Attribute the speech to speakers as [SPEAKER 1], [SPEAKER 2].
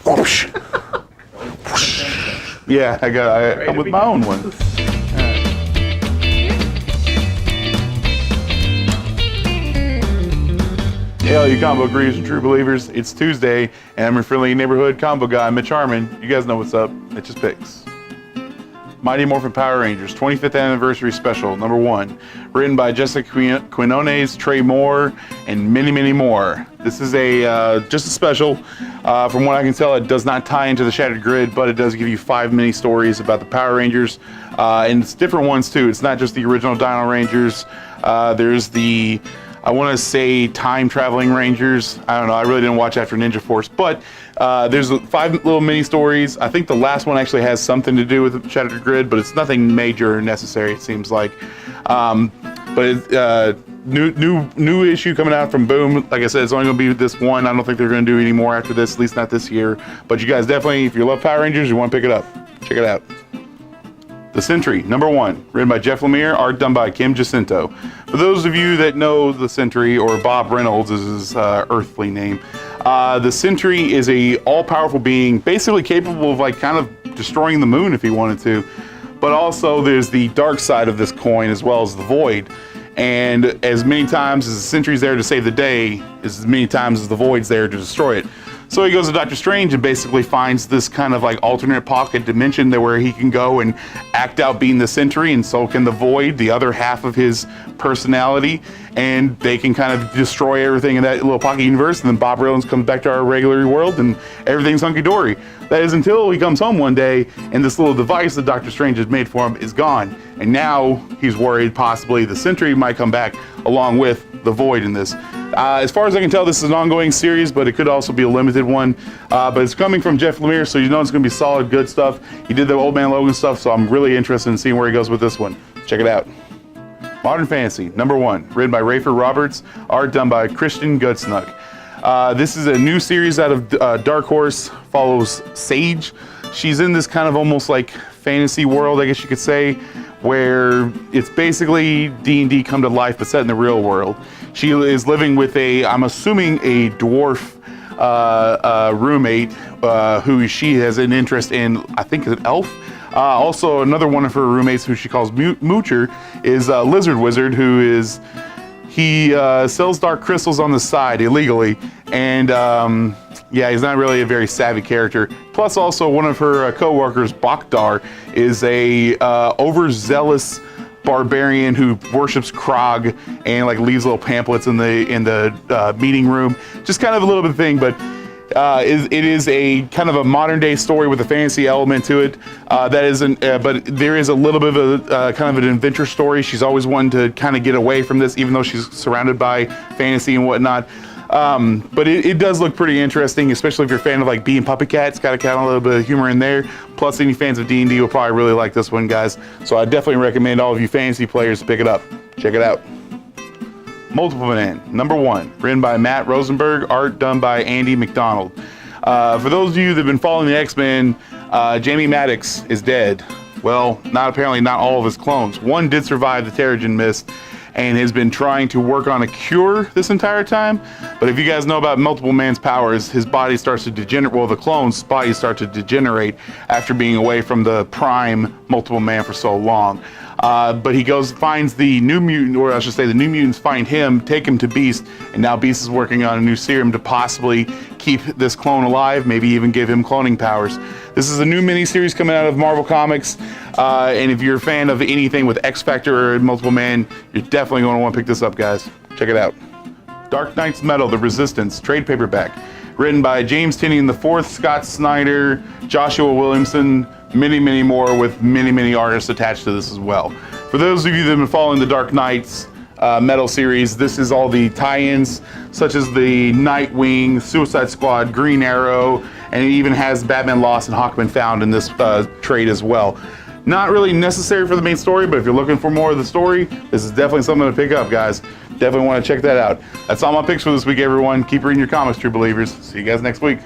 [SPEAKER 1] Whoosh. Yeah, I'm with my own one. Hey, all you combo greeters and true believers, it's Tuesday, and I'm your friendly neighborhood combo guy, Mitch. You guys know what's up, Mitch's Picks. Mighty Morphin Power Rangers 25th Anniversary Special, number 1, written by Jessica Quinones, Trey Moore, and many, many more. This is just a special. From what I can tell, it does not tie into the Shattered Grid, but it does give you 5 mini stories about the Power Rangers, and it's different ones too. It's not just the original Dino Rangers. There's the, I want to say, time traveling Rangers. I don't know, I really didn't watch after Ninja Force, but there's 5 little mini stories. I think the last one actually has something to do with the Shattered Grid, but it's nothing major or necessary, it seems like. New issue coming out from Boom. Like I said, it's only going to be this one. I don't think they're going to do any more after this, at least not this year. But you guys definitely, if you love Power Rangers, you want to pick it up. Check it out. The Sentry, number 1, written by Jeff Lemire, art done by Kim Jacinto. For those of you that know the Sentry, or Bob Reynolds is his earthly name, the Sentry is a all-powerful being, basically capable of like kind of destroying the moon if he wanted to. But also there's the dark side of this coin as well as the Void. And as many times as the Sentry's there to save the day, as many times as the Void's there to destroy it. So he goes to Doctor Strange and basically finds this kind of like alternate pocket dimension there where he can go and act out being the Sentry, and so can the Void, the other half of his personality, and they can kind of destroy everything in that little pocket universe, and then Bob Reynolds comes back to our regular world and everything's hunky-dory. That is until he comes home one day and this little device that Doctor Strange has made for him is gone. And now he's worried possibly the Sentry might come back along with the Void in this. As far as I can tell, this is an ongoing series, but it could also be a limited one. But it's coming from Jeff Lemire, so you know it's going to be solid, good stuff. He did the Old Man Logan stuff, so I'm really interested in seeing where he goes with this one. Check it out. Modern Fantasy, number 1, written by Rafer Roberts, art done by Christian Gutsnuck. This is a new series out of Dark Horse, follows Sage. She's in this kind of almost like fantasy world, I guess you could say, where it's basically D&D come to life, but set in the real world. She is living with I'm assuming a dwarf roommate who she has an interest in, I think an elf. Also, another one of her roommates, who she calls Moocher, is Lizard Wizard, who sells dark crystals on the side illegally, and yeah, he's not really a very savvy character. Plus, also one of her co-workers, Bakdar, is a overzealous barbarian who worships Krog and like leaves little pamphlets in the meeting room. Just kind of a little bit of thing, but it is a kind of a modern day story with a fantasy element to it. But there is a little bit of a kind of an adventure story. She's always wanted to kind of get away from this, even though she's surrounded by fantasy and whatnot. But it does look pretty interesting, especially if you're a fan of like Bee and Puppy Cat. It's got a kind of a little bit of humor in there. Plus, any fans of D&D will probably really like this one, guys. So I definitely recommend all of you fantasy players to pick it up. Check it out. Multiple Man, number 1, written by Matt Rosenberg, art done by Andy McDonald. For those of you that have been following the X-Men, Jamie Maddox is dead. Well, apparently not all of his clones. One did survive the Terrigen Mist and has been trying to work on a cure this entire time. But if you guys know about Multiple Man's powers, his body starts to degenerate, well, the clones' bodies start to degenerate after being away from the prime Multiple Man for so long. But he goes, finds the new mutant, or I should say the new mutants find him, take him to Beast, and now Beast is working on a new serum to possibly keep this clone alive, maybe even give him cloning powers. This is a new miniseries coming out of Marvel Comics, and if you're a fan of anything with X-Factor or Multiple Man, you're definitely going to want to pick this up, guys. Check it out. Dark Knight's Metal, The Resistance, trade paperback, written by James Tynion IV, Scott Snyder, Joshua Williamson, many, many more, with many, many artists attached to this as well. For those of you that have been following the Dark Knight's Metal series, this is all the tie-ins, such as the Nightwing, Suicide Squad, Green Arrow, and it even has Batman Lost and Hawkman Found in this trade as well. Not really necessary for the main story, but if you're looking for more of the story, this is definitely something to pick up, guys. Definitely want to check that out. That's all my picks for this week, everyone. Keep reading your comics, true believers. See you guys next week.